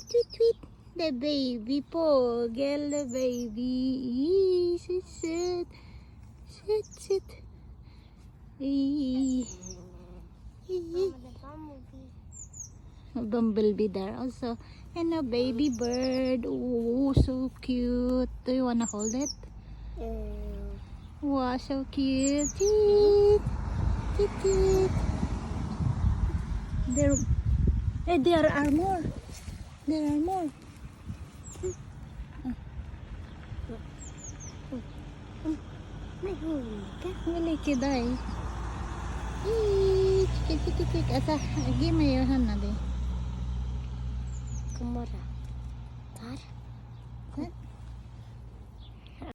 tweet, tweet. The baby pogel, the baby. Sit, sit. Sit, sit. A bumblebee there also. And a baby bird. Oh, so cute. Do you wanna hold it? Wow, so cute. Teet, teet, teet. There are more. There are more. May huli ka. Wala kiday. Tik tik tik tik. Asa, agi mayohan na de. Kumara.